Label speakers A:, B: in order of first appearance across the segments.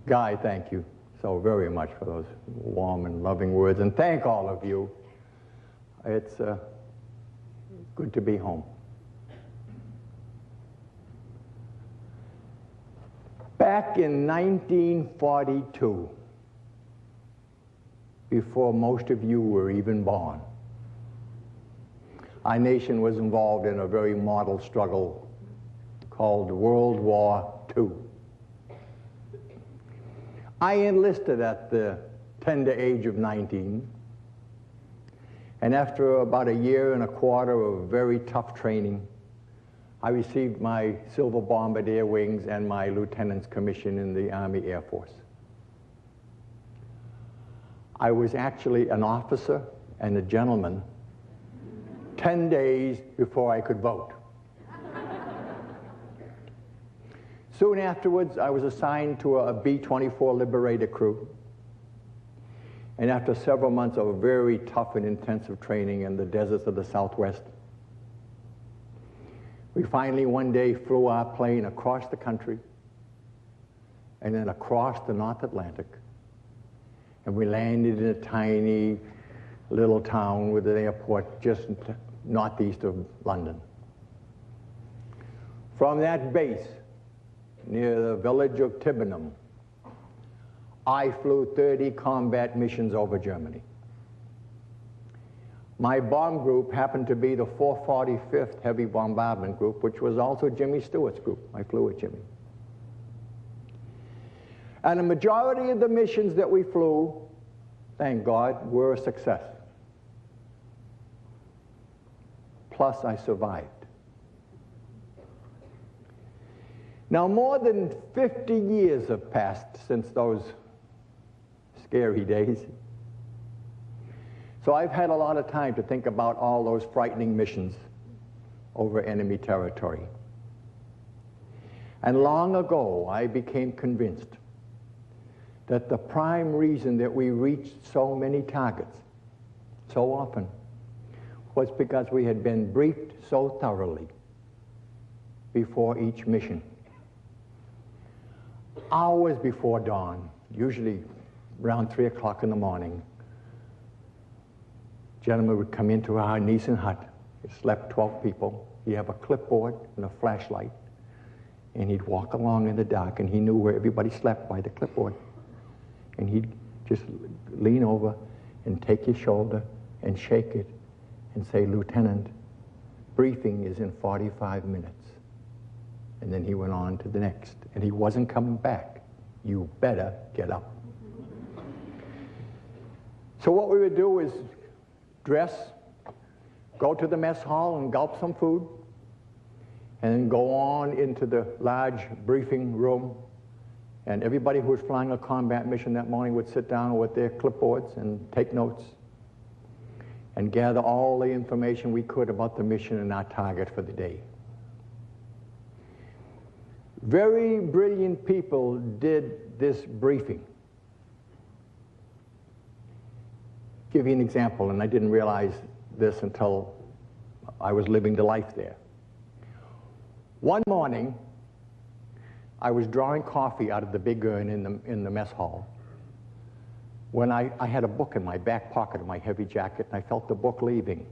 A: Guy, thank you so very much for those warm and loving words, and thank all of you. It's good to be home. Back in 1942, before most of you were even born, our nation was involved in a very model struggle called World War II. I enlisted at the tender age of 19, and after about a year and a quarter of very tough training, I received my Silver Bombardier wings and my lieutenant's commission in the Army Air Force. I was actually an officer and a gentleman 10 days before I could vote. Soon afterwards, I was assigned to a B-24 Liberator crew. And after several months of very tough and intensive training in the deserts of the Southwest, we finally one day flew our plane across the country and then across the North Atlantic. And we landed in a tiny little town with an airport just northeast of London. From that base, near the village of Tibenham, I flew 30 combat missions over Germany. My bomb group happened to be the 445th Heavy Bombardment Group, which was also Jimmy Stewart's group. I flew with Jimmy. And the majority of the missions that we flew, thank God, were a success. Plus, I survived. Now, more than 50 years have passed since those scary days. So I've had a lot of time to think about all those frightening missions over enemy territory. And long ago, I became convinced that the prime reason that we reached so many targets so often was because we had been briefed so thoroughly before each mission. Hours before dawn, usually around 3 o'clock in the morning, gentleman would come into our Nissen hut. It slept 12 people. He'd have a clipboard and a flashlight, and he'd walk along in the dark, and he knew where everybody slept by the clipboard. And he'd just lean over and take his shoulder and shake it and say, "Lieutenant, briefing is in 45 minutes. And then he went on to the next, and he wasn't coming back. You better get up. So what we would do is dress, go to the mess hall and gulp some food, and then go on into the large briefing room, and everybody who was flying a combat mission that morning would sit down with their clipboards and take notes and gather all the information we could about the mission and our target for the day. Very brilliant people did this briefing. Give you an example, and I didn't realize this until I was living the life there. One morning, I was drawing coffee out of the big urn in the mess hall when I had a book in my back pocket of my heavy jacket, and I felt the book leaving.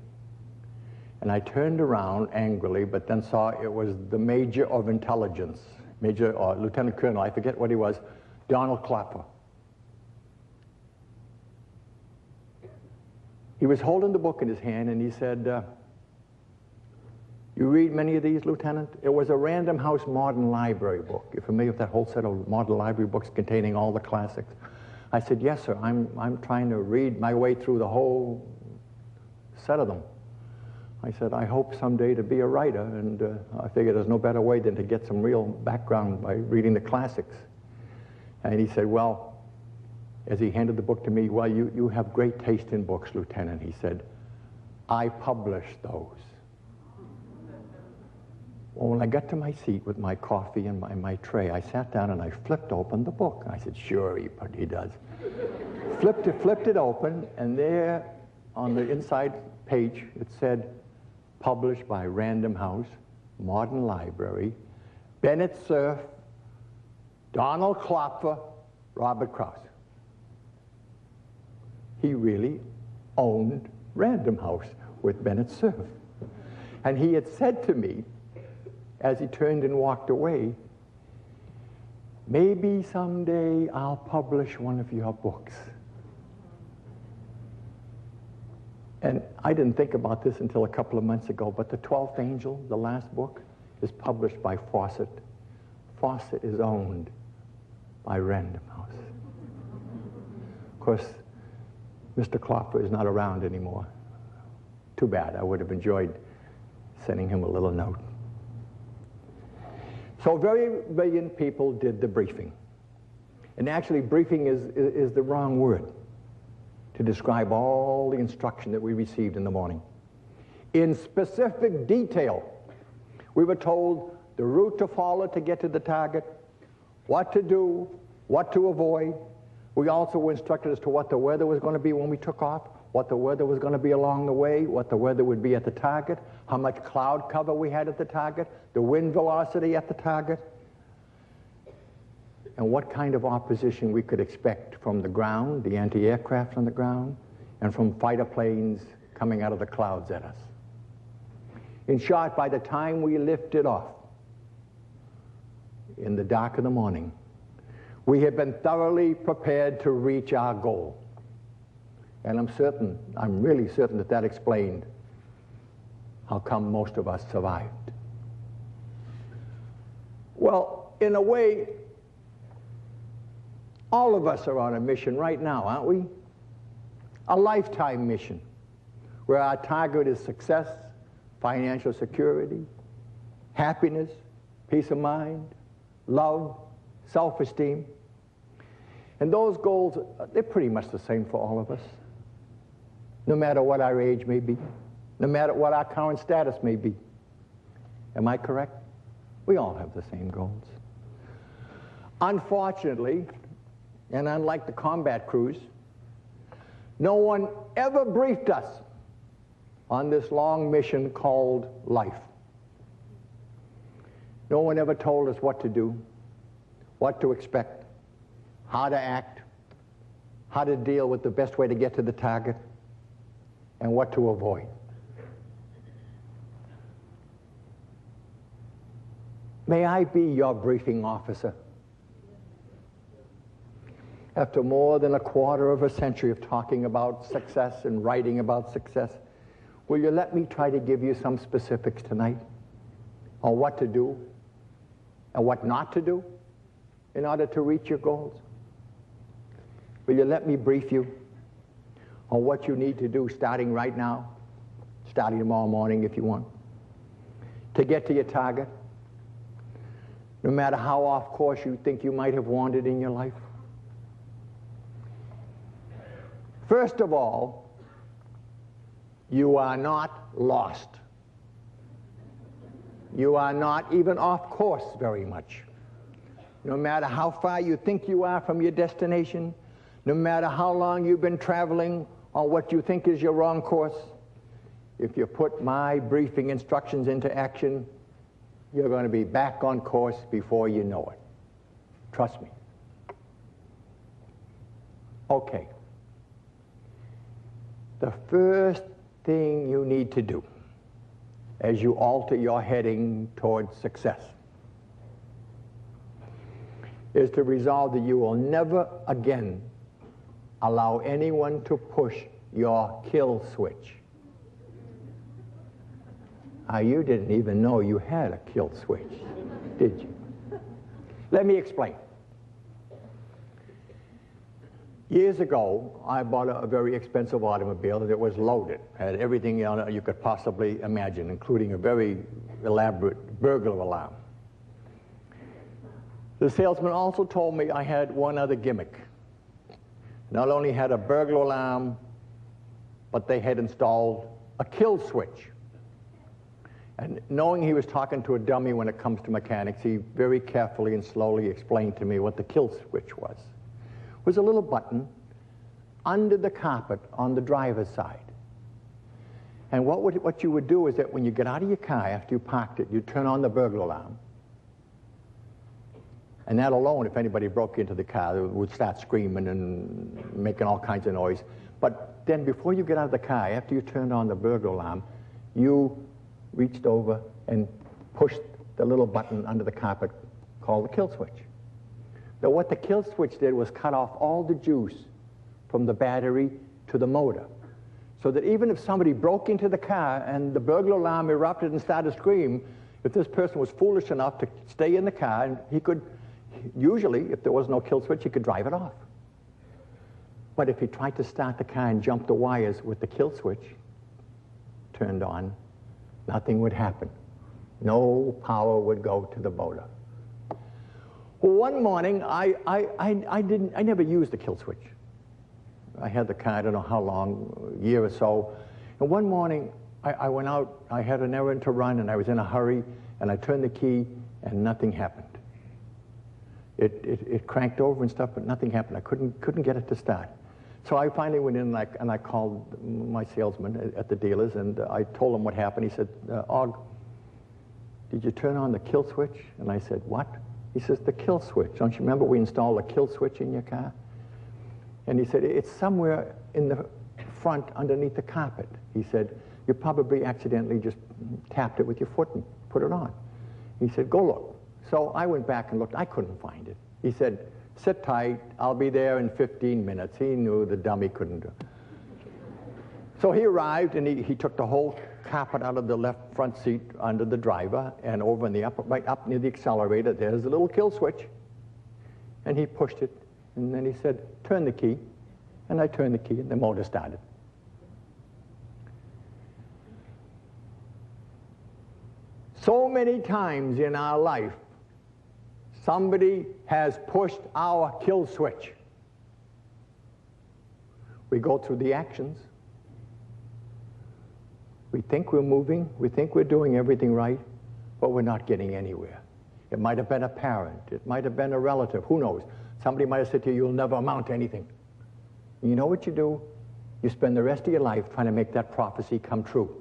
A: And I turned around angrily, but then saw it was the Major of Intelligence, Major or Lieutenant Colonel, I forget what he was, Donald Clapper. He was holding the book in his hand, and he said, "You read many of these, Lieutenant?" It was a Random House Modern Library book. You're familiar with that whole set of modern library books containing all the classics? I said, "Yes, sir. I'm trying to read my way through the whole set of them." I said, "I hope someday to be a writer," and I figured there's no better way than to get some real background by reading the classics. And he said, "Well," as he handed the book to me, "Well, you have great taste in books, Lieutenant." He said, "I published those." Well, when I got to my seat with my coffee and my tray, I sat down and I flipped open the book. I said, "Sure, he does." flipped it open, and there on the inside page it said, "Published by Random House, Modern Library, Bennett Cerf, Donald Clapper, Robert Krause. He really owned Random House with Bennett Cerf. And he had said to me, as he turned and walked away, maybe someday I'll publish one of your books. And I didn't think about this until a couple of months ago, but The 12th Angel, the last book, is published by Fawcett. Fawcett is owned by Random House. Of course, Mr. Klopfer is not around anymore. Too bad. I would have enjoyed sending him a little note. So very brilliant people did the briefing. And actually, briefing is the wrong word to describe all the instruction that we received in the morning. In specific detail, we were told the route to follow to get to the target, what to do, what to avoid. We also were instructed as to what the weather was going to be when we took off, what the weather was going to be along the way, what the weather would be at the target, how much cloud cover we had at the target, the wind velocity at the target, and what kind of opposition we could expect from the ground, the anti-aircraft on the ground, and from fighter planes coming out of the clouds at us. In short, by the time we lifted off in the dark of the morning, we had been thoroughly prepared to reach our goal. And I'm really certain that that explained how come most of us survived. Well, in a way, all of us are on a mission right now, aren't we? A lifetime mission, where our target is success, financial security, happiness, peace of mind, love, self-esteem. And those goals, they're pretty much the same for all of us, no matter what our age may be, no matter what our current status may be. Am I correct? We all have the same goals. Unfortunately, and unlike the combat crews, no one ever briefed us on this long mission called life. No one ever told us what to do, what to expect, how to act, how to deal with the best way to get to the target, and what to avoid. May I be your briefing officer? After more than a quarter of a century of talking about success and writing about success, will you let me try to give you some specifics tonight on what to do and what not to do in order to reach your goals? Will you let me brief you on what you need to do starting right now, starting tomorrow morning if you want, to get to your target, no matter how off course you think you might have wandered in your life? First of all, you are not lost. You are not even off course very much. No matter how far you think you are from your destination, no matter how long you've been traveling on what you think is your wrong course, if you put my briefing instructions into action, you're going to be back on course before you know it. Trust me. Okay. The first thing you need to do as you alter your heading towards success is to resolve that you will never again allow anyone to push your kill switch. You didn't even know you had a kill switch, did you? Let me explain. Years ago, I bought a very expensive automobile, and it was loaded. Had everything on it you could possibly imagine, including a very elaborate burglar alarm. The salesman also told me I had one other gimmick. Not only had a burglar alarm, but they had installed a kill switch. And knowing he was talking to a dummy when it comes to mechanics, he very carefully and slowly explained to me what the kill switch was. It was a little button under the carpet on the driver's side. And what you would do is that when you get out of your car after you parked it, you turn on the burglar alarm. And that alone, if anybody broke into the car, would start screaming and making all kinds of noise. But then before you get out of the car, after you turned on the burglar alarm, you reached over and pushed the little button under the carpet called the kill switch. Now what the kill switch did was cut off all the juice from the battery to the motor. So that even if somebody broke into the car and the burglar alarm erupted and started to scream, if this person was foolish enough to stay in the car, and he could, usually, if there was no kill switch, he could drive it off. But if he tried to start the car and jump the wires with the kill switch turned on, nothing would happen. No power would go to the motor. Well, one morning, I never used the kill switch. I had the car, I don't know how long, a year or so. And one morning, I went out, I had an errand to run, and I was in a hurry, and I turned the key, and nothing happened. It cranked over and stuff, but nothing happened. I couldn't get it to start. So I finally went in and I called my salesman at the dealers, and I told him what happened. He said, Og, did you turn on the kill switch? And I said, what? He says, the kill switch. Don't you remember we installed a kill switch in your car? And he said, it's somewhere in the front underneath the carpet. He said, you probably accidentally just tapped it with your foot and put it on. He said, go look. So I went back and looked. I couldn't find it. He said, sit tight. I'll be there in 15 minutes. He knew the dummy couldn't do it. So he arrived, and he took the whole carpet out of the left front seat under the driver, and over in the right up near the accelerator, there's a little kill switch. And he pushed it, and then he said, turn the key. And I turned the key, and the motor started. So many times in our life, somebody has pushed our kill switch. We go through the actions. We think we're moving, we think we're doing everything right, but we're not getting anywhere. It might have been a parent, it might have been a relative, who knows? Somebody might have said to you, you'll never amount to anything. You know what you do? You spend the rest of your life trying to make that prophecy come true.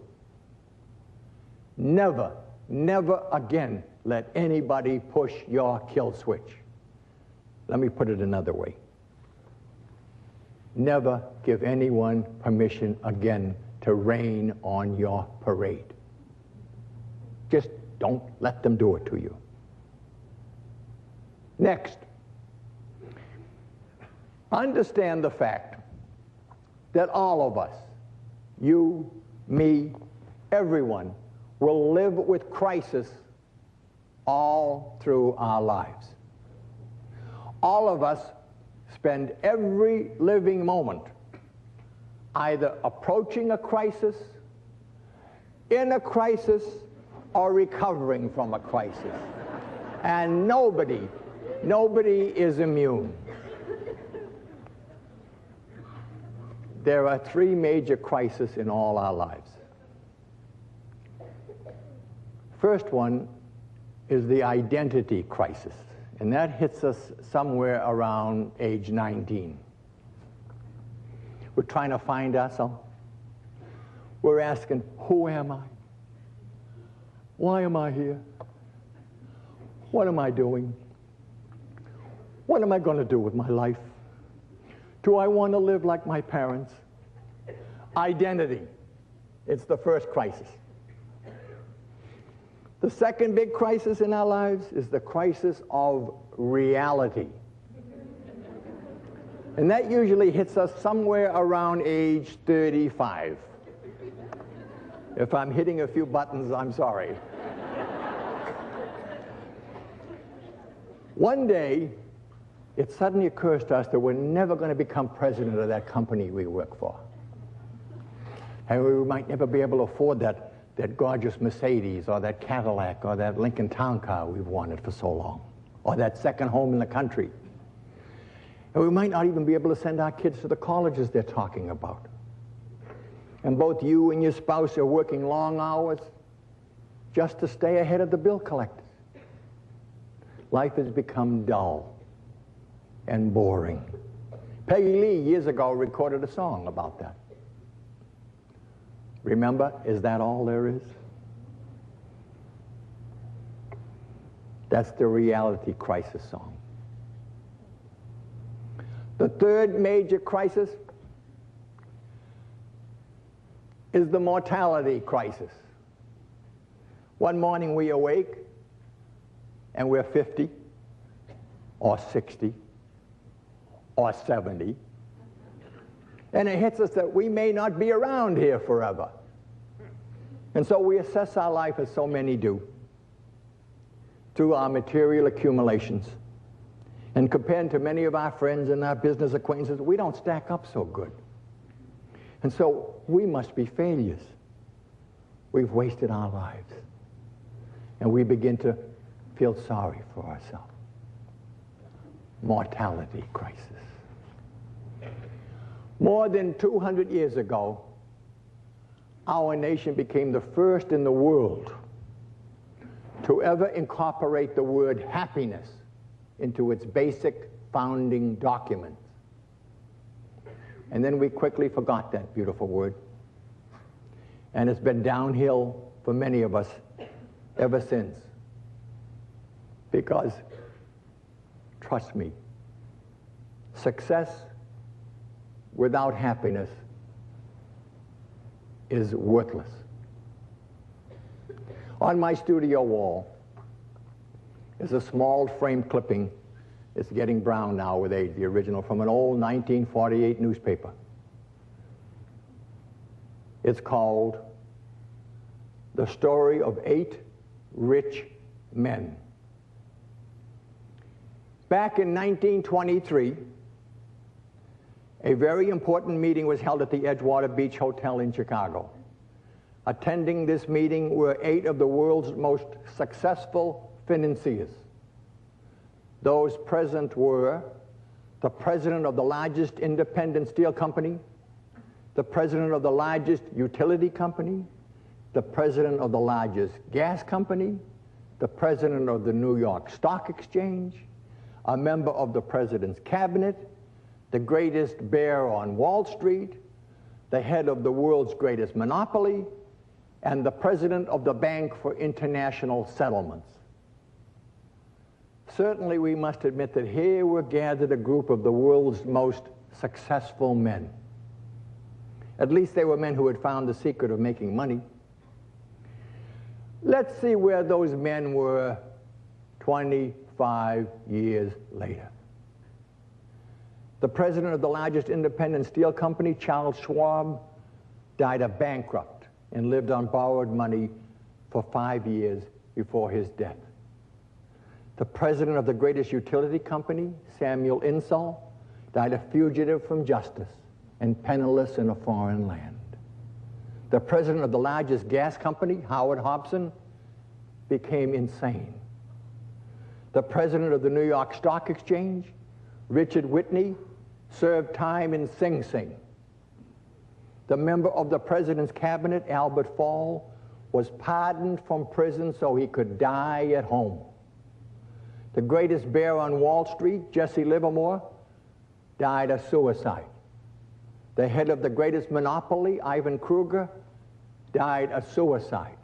A: Never, never again let anybody push your kill switch. Let me put it another way. Never give anyone permission again to rain on your parade. Just don't let them do it to you. Next, understand the fact that all of us, you, me, everyone, will live with crisis all through our lives. All of us spend every living moment either approaching a crisis, in a crisis, or recovering from a crisis. And nobody is immune. There are three major crises in all our lives. First one is the identity crisis, and that hits us somewhere around age 19. We're trying to find ourselves. We're asking, who am I? Why am I here? What am I doing? What am I going to do with my life? Do I want to live like my parents? Identity. It's the first crisis. The second big crisis in our lives is the crisis of reality. And that usually hits us somewhere around age 35. If I'm hitting a few buttons, I'm sorry. One day, it suddenly occurs to us that we're never going to become president of that company we work for. And we might never be able to afford that gorgeous Mercedes, or that Cadillac, or that Lincoln Town Car we've wanted for so long, or that second home in the country. And we might not even be able to send our kids to the colleges they're talking about. And both you and your spouse are working long hours just to stay ahead of the bill collectors. Life has become dull and boring. Peggy Lee years ago recorded a song about that. Remember, is that all there is? That's the reality crisis song. The third major crisis is the mortality crisis. One morning we awake and we're 50 or 60 or 70, and it hits us that we may not be around here forever. And so we assess our life as so many do, through our material accumulations. And compared to many of our friends and our business acquaintances, we don't stack up so good. And so we must be failures. We've wasted our lives. And we begin to feel sorry for ourselves. Mortality crisis. More than 200 years ago, our nation became the first in the world to ever incorporate the word happiness into its basic founding documents. And then we quickly forgot that beautiful word. And it's been downhill for many of us ever since. Because, trust me, success without happiness is worthless. On my studio wall is a small frame clipping. It's getting brown now with age, the original, from an old 1948 newspaper. It's called The Story of 8 Rich Men. Back in 1923, a very important meeting was held at the Edgewater Beach Hotel in Chicago. Attending this meeting were 8 of the world's most successful financiers. Those present were the president of the largest independent steel company, the president of the largest utility company, the president of the largest gas company, the president of the New York Stock Exchange, a member of the president's cabinet, the greatest bear on Wall Street, the head of the world's greatest monopoly, and the president of the Bank for International Settlements. Certainly we must admit that here were gathered a group of the world's most successful men. At least they were men who had found the secret of making money. Let's see where those men were 25 years later. The president of the largest independent steel company, Charles Schwab, died a bankrupt and lived on borrowed money for 5 years before his death. The president of the greatest utility company, Samuel Insull, died a fugitive from justice and penniless in a foreign land. The president of the largest gas company, Howard Hobson, became insane. The president of the New York Stock Exchange, Richard Whitney, served time in Sing Sing. The member of the president's cabinet, Albert Fall, was pardoned from prison so he could die at home. The greatest bear on Wall Street, Jesse Livermore, died a suicide. The head of the greatest monopoly, Ivan Kruger, died a suicide.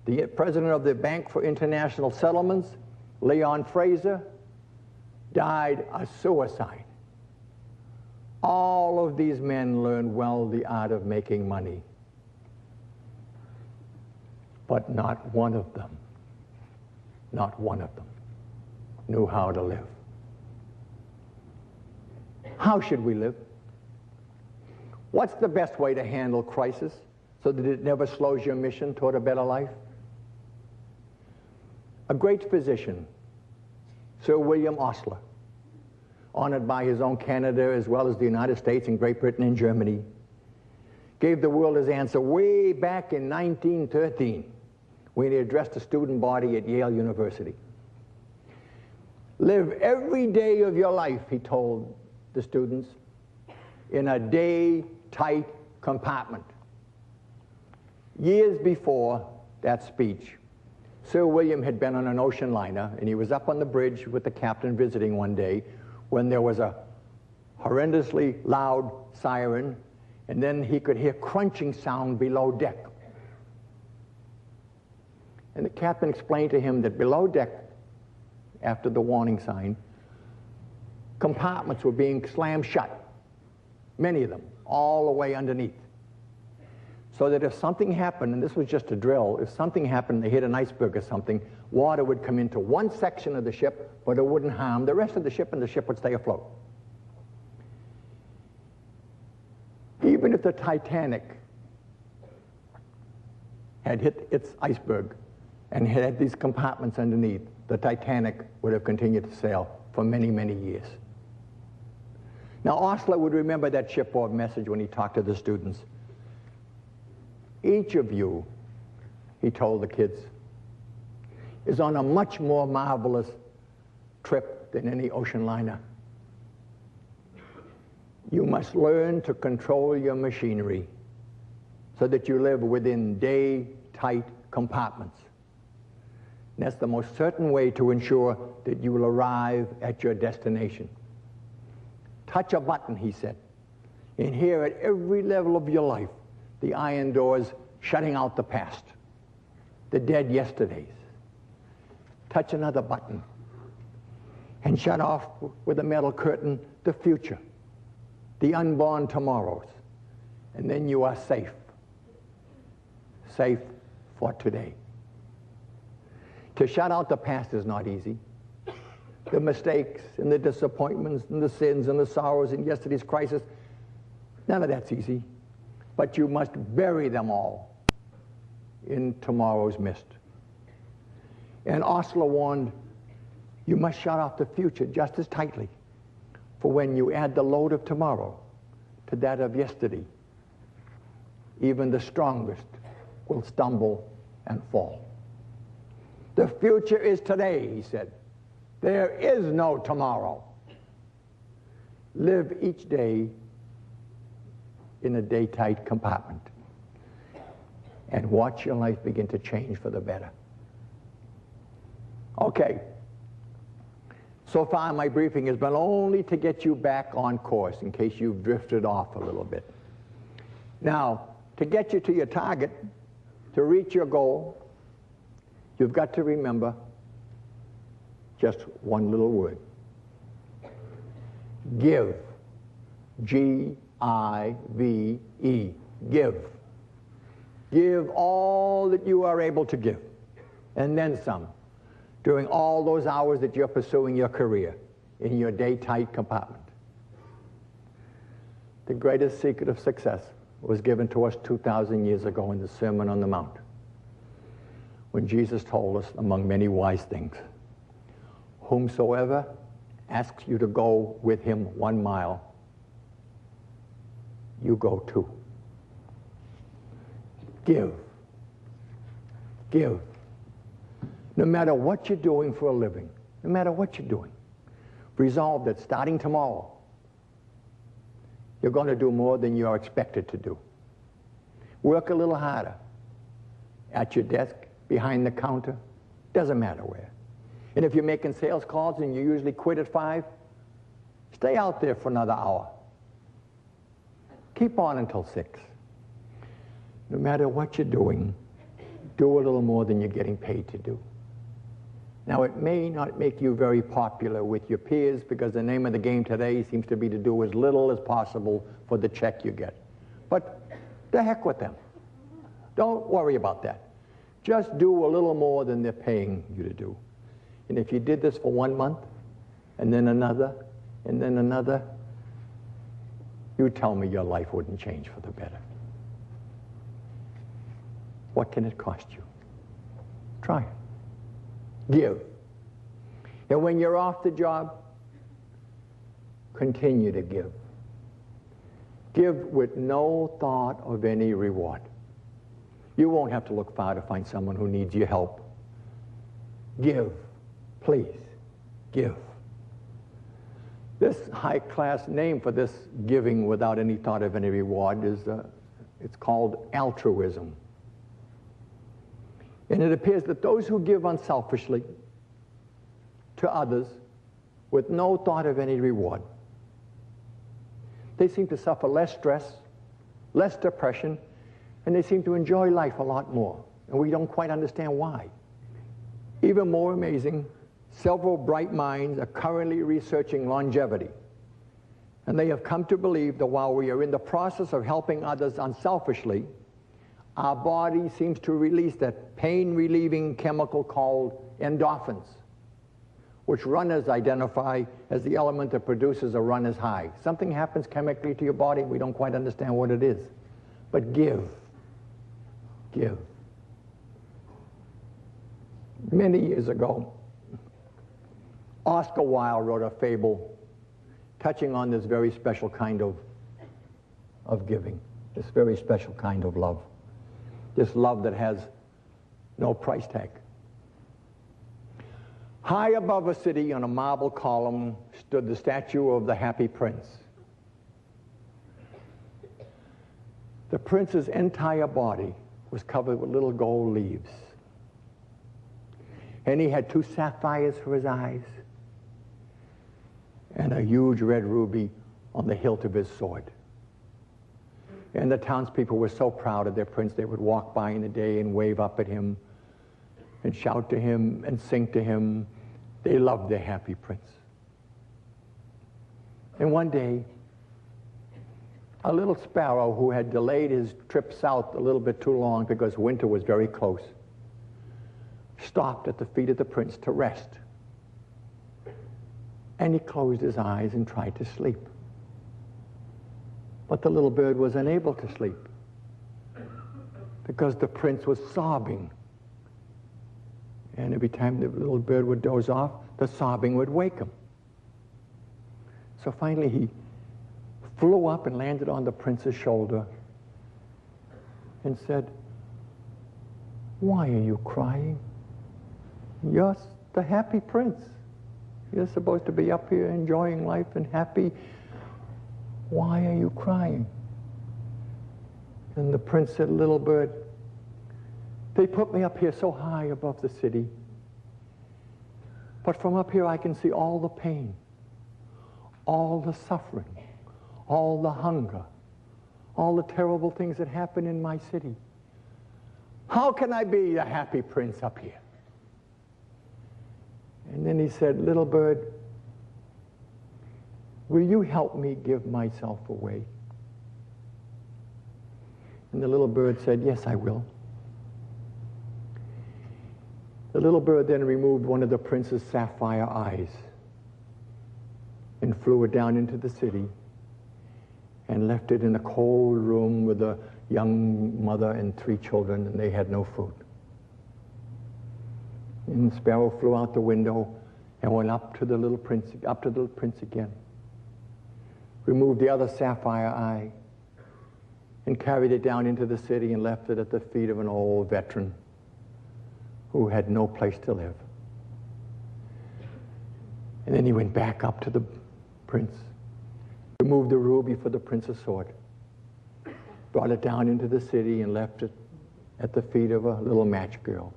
A: The president of the Bank for International Settlements, Leon Fraser, died a suicide. All of these men learned well the art of making money. But not one of them knew how to live. How should we live? What's the best way to handle crisis so that it never slows your mission toward a better life? A great physician, Sir William Osler, honored by his own Canada as well as the United States and Great Britain and Germany, gave the world his answer way back in 1913 when he addressed a student body at Yale University. Live every day of your life, he told the students, in a day-tight compartment. Years before that speech, Sir William had been on an ocean liner, and he was up on the bridge with the captain visiting one day when there was a horrendously loud siren, and then he could hear crunching sound below deck. And the captain explained to him that below deck after the warning sign, compartments were being slammed shut, many of them, all the way underneath. So that if something happened, and this was just a drill, if something happened, they hit an iceberg or something, water would come into one section of the ship, but it wouldn't harm the rest of the ship, and the ship would stay afloat. Even if the Titanic had hit its iceberg and had these compartments underneath, the Titanic would have continued to sail for many, many years. Now, Osler would remember that shipboard message when he talked to the students. Each of you, he told the kids, is on a much more marvelous trip than any ocean liner. You must learn to control your machinery so that you live within day-tight compartments. And that's the most certain way to ensure that you will arrive at your destination. Touch a button, he said, and here at every level of your life, the iron doors shutting out the past, the dead yesterdays. Touch another button and shut off with a metal curtain the future, the unborn tomorrows, and then you are safe. Safe for today. To shut out the past is not easy. The mistakes and the disappointments and the sins and the sorrows in yesterday's crisis, none of that's easy. But you must bury them all in tomorrow's mist. And Osler warned, you must shut off the future just as tightly, for when you add the load of tomorrow to that of yesterday, even the strongest will stumble and fall. The future is today, he said. There is no tomorrow. Live each day in a day-tight compartment and watch your life begin to change for the better. Okay. So far, my briefing has been only to get you back on course in case you've drifted off a little bit. Now, to get you to your target, to reach your goal, you've got to remember just one little word. Give. G-I-V-E. Give. Give all that you are able to give, and then some, during all those hours that you're pursuing your career in your day-tight compartment. The greatest secret of success was given to us 2,000 years ago in the Sermon on the Mount, when Jesus told us, among many wise things, whomsoever asks you to go with him 1 mile, you go 2. Give. Give. No matter what you're doing for a living, no matter what you're doing, resolve that starting tomorrow, you're going to do more than you're expected to do. Work a little harder. At your desk, behind the counter, doesn't matter where. And if you're making sales calls and you usually quit at 5, stay out there for another hour. Keep on until 6. No matter what you're doing, do a little more than you're getting paid to do. Now, it may not make you very popular with your peers because the name of the game today seems to be to do as little as possible for the check you get. But the heck with them. Don't worry about that. Just do a little more than they're paying you to do. And if you did this for 1 month, and then another, and then another, you tell me your life wouldn't change for the better. What can it cost you? Try it. Give. And when you're off the job, continue to give. Give with no thought of any reward. You won't have to look far to find someone who needs your help. Give. Please, give. This high-class name for this giving without any thought of any reward is, it's called altruism. And it appears that those who give unselfishly to others with no thought of any reward, they seem to suffer less stress, less depression, and they seem to enjoy life a lot more. And we don't quite understand why. Even more amazing, several bright minds are currently researching longevity. And they have come to believe that while we are in the process of helping others unselfishly, our body seems to release that pain-relieving chemical called endorphins, which runners identify as the element that produces a runner's high. Something happens chemically to your body, we don't quite understand what it is. But give. Many years ago, Oscar Wilde wrote a fable touching on this very special kind of giving, this very special kind of love, this love that has no price tag. High above a city on a marble column stood the statue of the Happy Prince. The prince's entire body was covered with little gold leaves. And he had 2 sapphires for his eyes and a huge red ruby on the hilt of his sword. And the townspeople were so proud of their prince, they would walk by in the day and wave up at him and shout to him and sing to him. They loved their happy prince. And one day, a little sparrow who had delayed his trip south a little bit too long because winter was very close, stopped at the feet of the prince to rest. And he closed his eyes and tried to sleep. But the little bird was unable to sleep because the prince was sobbing. And every time the little bird would doze off, the sobbing would wake him. So finally he flew up and landed on the prince's shoulder and said, "Why are you crying? You're the happy prince. You're supposed to be up here enjoying life and happy. Why are you crying?" And the prince said, "Little bird, they put me up here so high above the city. But from up here I can see all the pain, all the suffering, all the hunger, all the terrible things that happen in my city. How can I be the happy prince up here?" And then he said, "Little bird, will you help me give myself away?" And the little bird said, "Yes, I will." The little bird then removed one of the prince's sapphire eyes and flew it down into the city and left it in a cold room with a young mother and 3 children, and they had no food. And the sparrow flew out the window and went up to the little prince again, removed the other sapphire eye, and carried it down into the city and left it at the feet of an old veteran who had no place to live. And then he went back up to the prince, removed the ruby for the prince's sword, brought it down into the city and left it at the feet of a little match girl.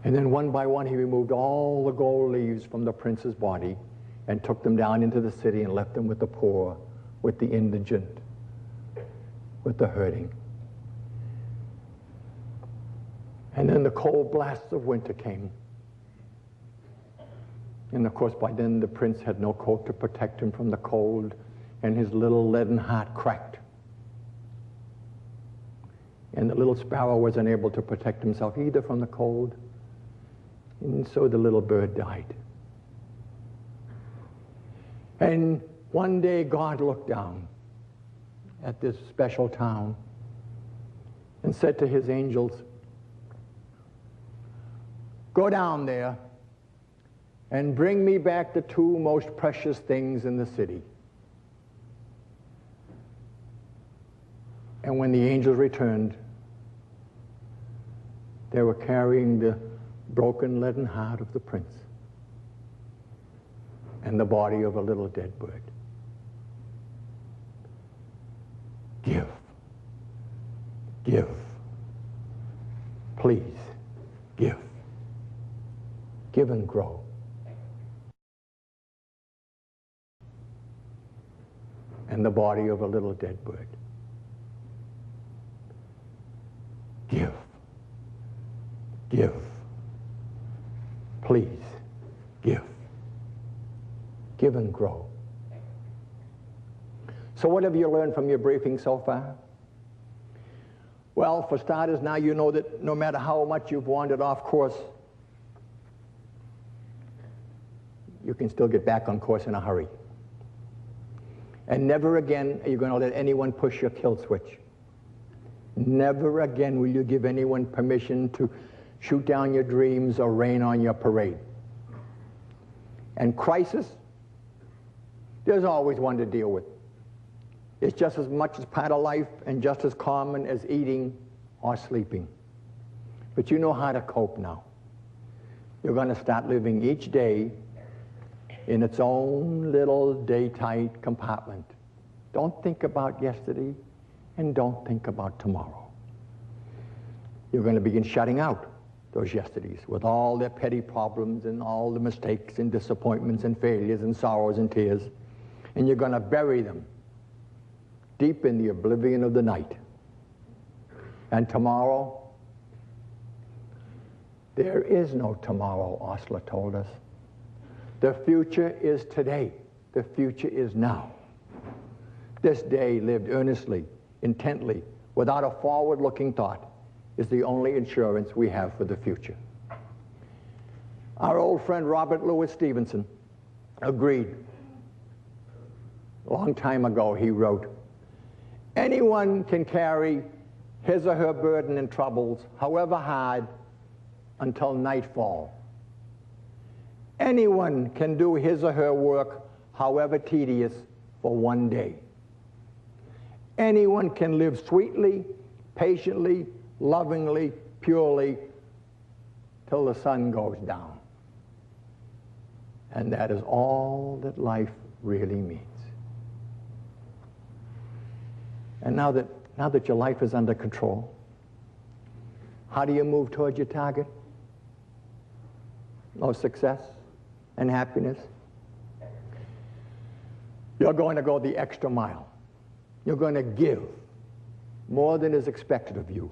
A: And then one by one he removed all the gold leaves from the prince's body and took them down into the city and left them with the poor, with the indigent, with the hurting. And then the cold blasts of winter came. And of course by then the prince had no coat to protect him from the cold, and his little leaden heart cracked. And the little sparrow was unable to protect himself either from the cold, and so the little bird died. And one day God looked down at this special town and said to his angels, "Go down there and bring me back the 2 most precious things in the city." And when the angels returned, they were carrying the broken leaden heart of the prince and the body of a little dead bird. Give. Give. Please, give. Give and grow. And the body of a little dead bird. Give. Give. Please, give. Give and grow. So what have you learned from your briefing so far? Well, for starters, now you know that no matter how much you've wandered off course, you can still get back on course in a hurry. And never again are you going to let anyone push your kill switch. Never again will you give anyone permission to shoot down your dreams or rain on your parade. And crisis, there's always one to deal with. It's just as much as part of life and just as common as eating or sleeping. But you know how to cope now. You're going to start living each day in its own little day-tight compartment. Don't think about yesterday and don't think about tomorrow. You're going to begin shutting out those yesterdays with all their petty problems and all the mistakes and disappointments and failures and sorrows and tears. And you're going to bury them deep in the oblivion of the night. And tomorrow, there is no tomorrow, Osler told us. The future is today. The future is now. This day lived earnestly, intently, without a forward-looking thought, is the only insurance we have for the future. Our old friend Robert Louis Stevenson agreed. A long time ago he wrote, anyone can carry his or her burden and troubles, however hard, until nightfall. Anyone can do his or her work, however tedious, for one day. Anyone can live sweetly, patiently, lovingly, purely, till the sun goes down. And that is all that life really means. And now that your life is under control, how do you move towards your target? Oh, success and happiness. You're going to go the extra mile. You're going to give more than is expected of you,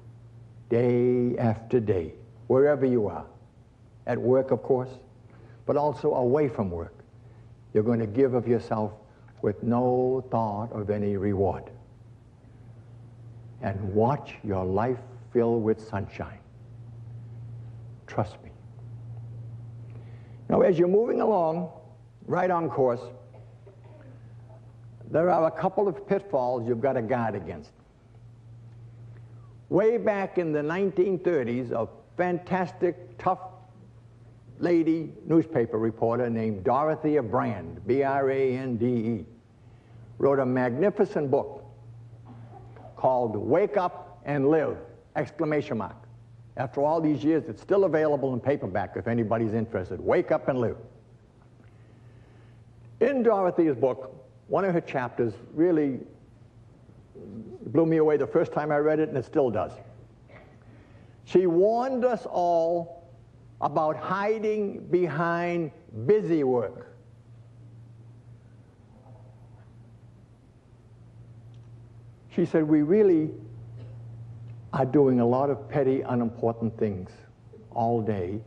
A: day after day, wherever you are. At work, of course, but also away from work. You're going to give of yourself with no thought of any reward. And watch your life fill with sunshine. Trust me. Now, as you're moving along, right on course, there are a couple of pitfalls you've got to guard against. Way back in the 1930s, a fantastic, tough lady newspaper reporter named Dorothea Brande, B-R-A-N-D-E, wrote a magnificent book called Wake Up and Live, exclamation mark. After all these years, it's still available in paperback if anybody's interested. Wake Up and Live. In Dorothea's book, one of her chapters really blew me away the first time I read it, and it still does. She warned us all about hiding behind busy work. She said, we really are doing a lot of petty, unimportant things all day,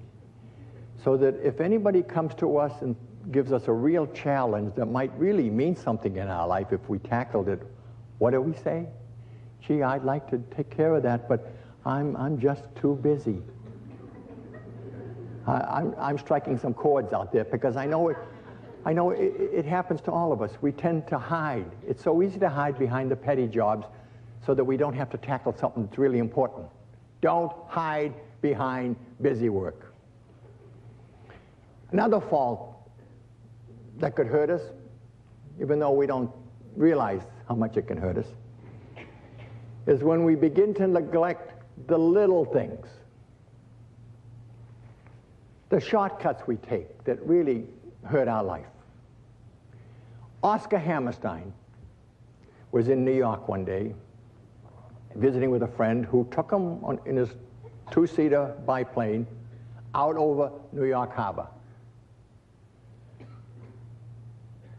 A: so that if anybody comes to us and gives us a real challenge that might really mean something in our life if we tackled it, what do we say? Gee, I'd like to take care of that, but I'm just too busy. I'm striking some chords out there because I know it happens to all of us. We tend to hide. It's so easy to hide behind the petty jobs so that we don't have to tackle something that's really important. Don't hide behind busy work. Another fault that could hurt us, even though we don't realize how much it can hurt us, is when we begin to neglect the little things, the shortcuts we take that really hurt our life. Oscar Hammerstein was in New York one day visiting with a friend who took him in his two-seater biplane out over New York Harbor.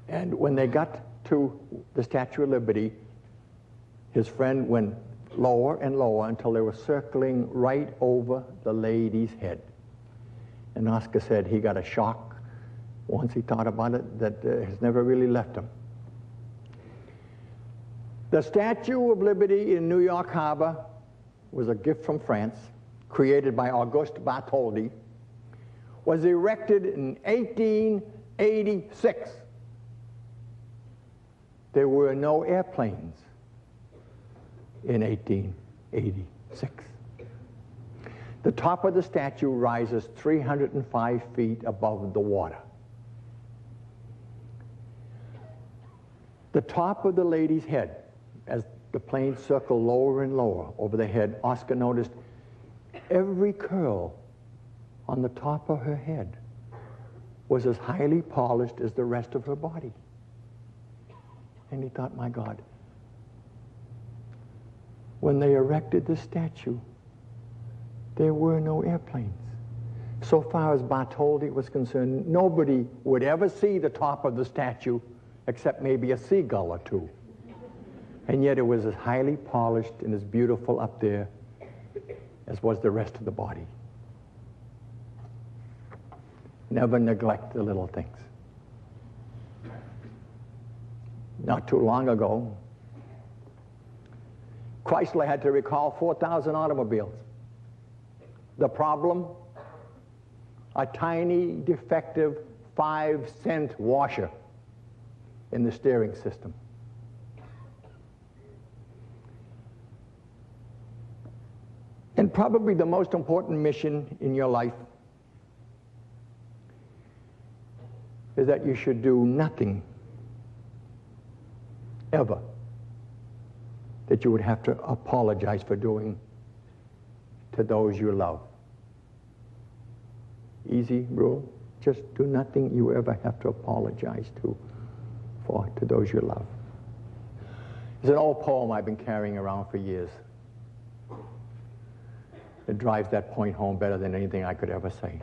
A: And when they got to the Statue of Liberty, his friend went lower and lower until they were circling right over the lady's head. And Oscar said he got a shock once he thought about it, that has never really left him. The Statue of Liberty in New York Harbor was a gift from France, created by Auguste Bartholdi, was erected in 1886. There were no airplanes in 1886. The top of the statue rises 305 feet above the water. The top of the lady's head, as the plane circled lower and lower over the head, Oscar noticed every curl on the top of her head was as highly polished as the rest of her body. And he thought, my God, when they erected this statue, there were no airplanes. So far as Bartholdi was concerned, nobody would ever see the top of the statue except maybe a seagull or two. And yet it was as highly polished and as beautiful up there as was the rest of the body. Never neglect the little things. Not too long ago, Chrysler had to recall 4,000 automobiles. The problem? A tiny, defective 5-cent washer in the steering system. And probably the most important mission in your life is that you should do nothing ever that you would have to apologize for doing to those you love. Easy rule. Just do nothing you ever have to apologize to those you love. It's an old poem I've been carrying around for years. It drives that point home better than anything I could ever say.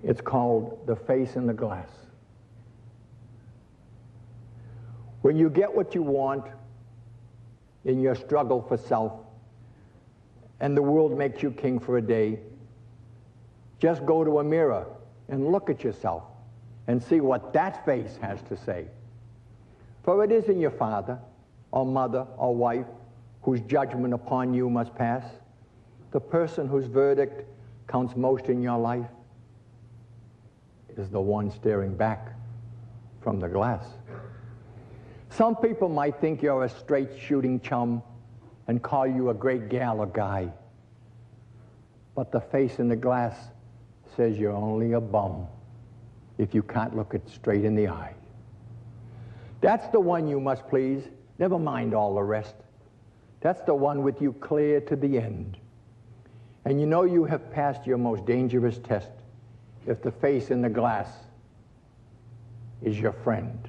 A: It's called The Face in the Glass. When you get what you want in your struggle for self, and the world makes you king for a day, just go to a mirror and look at yourself and see what that face has to say. For it isn't your father or mother or wife whose judgment upon you must pass. The person whose verdict counts most in your life is the one staring back from the glass. Some people might think you're a straight shooting chum and call you a great gal or guy. But the face in the glass says you're only a bum if you can't look it straight in the eye. That's the one you must please. Never mind all the rest. That's the one with you clear to the end. And you know you have passed your most dangerous test if the face in the glass is your friend.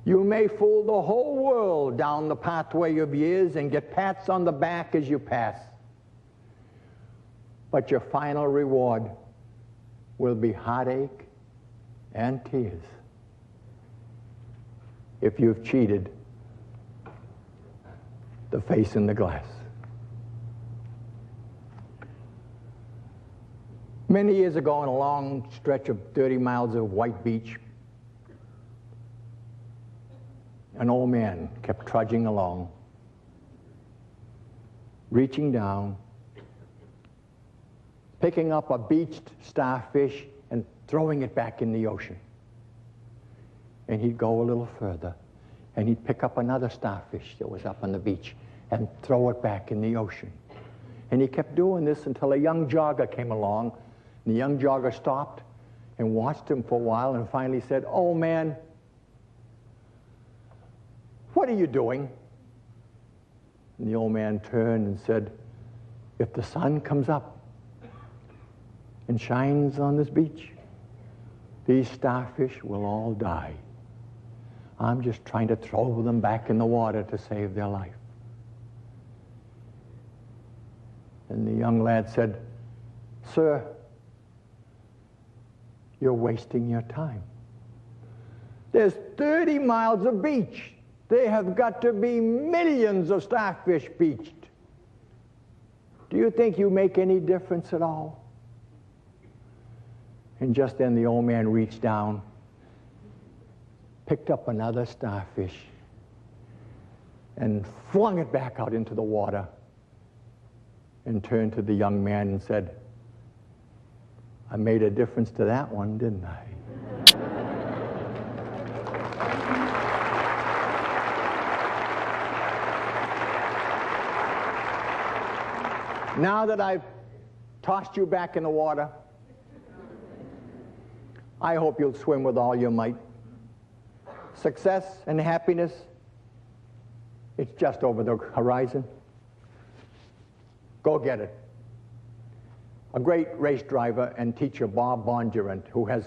A: You may fool the whole world down the pathway of years and get pats on the back as you pass. But your final reward will be heartache and tears if you've cheated the face in the glass. Many years ago, on a long stretch of 30 miles of white beach, an old man kept trudging along, reaching down, picking up a beached starfish and throwing it back in the ocean. And he'd go a little further, and he'd pick up another starfish that was up on the beach and throw it back in the ocean. And he kept doing this until a young jogger came along, and the young jogger stopped and watched him for a while and finally said, "Oh, man, what are you doing?" And the old man turned and said, "If the sun comes up and shines on this beach, these starfish will all die. I'm just trying to throw them back in the water to save their life." And the young lad said, "Sir, you're wasting your time. There's 30 miles of beach. There have got to be millions of starfish beached. Do you think you make any difference at all?" And just then the old man reached down, picked up another starfish, and flung it back out into the water, and turned to the young man and said, I made a difference to that one, didn't I? Now that I've tossed you back in the water, I hope you'll swim with all your might. Success and happiness, it's just over the horizon. Go get it. A great race driver and teacher, Bob Bondurant, who has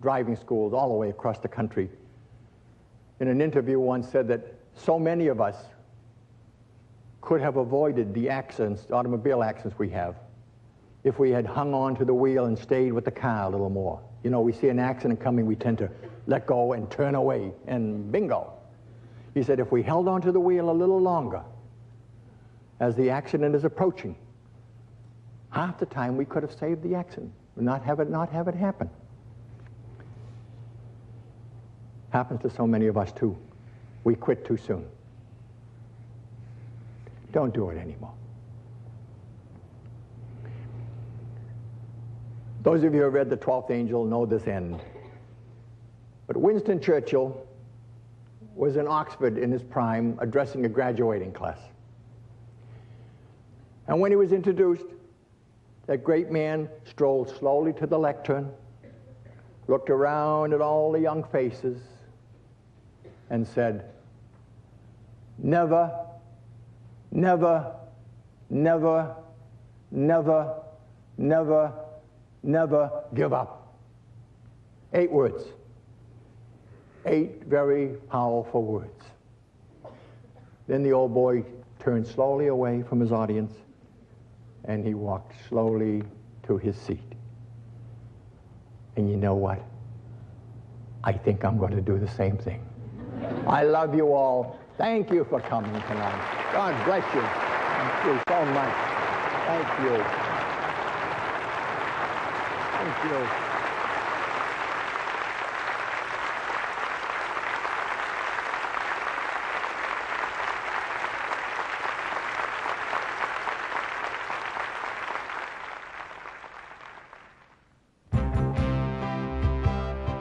A: driving schools all the way across the country, in an interview once said that so many of us could have avoided the accidents, the automobile accidents we have, if we had hung on to the wheel and stayed with the car a little more. You know, we see an accident coming, we tend to let go and turn away, and bingo. He said if we held on to the wheel a little longer, as the accident is approaching, half the time we could have saved the accident, not have it happen. Happens to so many of us too. We quit too soon. Don't do it anymore. Those of you who have read The 12th Angel know this end. But Winston Churchill was in Oxford in his prime addressing a graduating class. And when he was introduced, that great man strolled slowly to the lectern, looked around at all the young faces, and said, never, never, never, never, never, never give up. 8 words. 8 very powerful words. Then the old boy turned slowly away from his audience, and he walked slowly to his seat. And you know what? I think I'm going to do the same thing. I love you all. Thank you for coming tonight. God bless you. Thank you so much. Thank you. Thank you.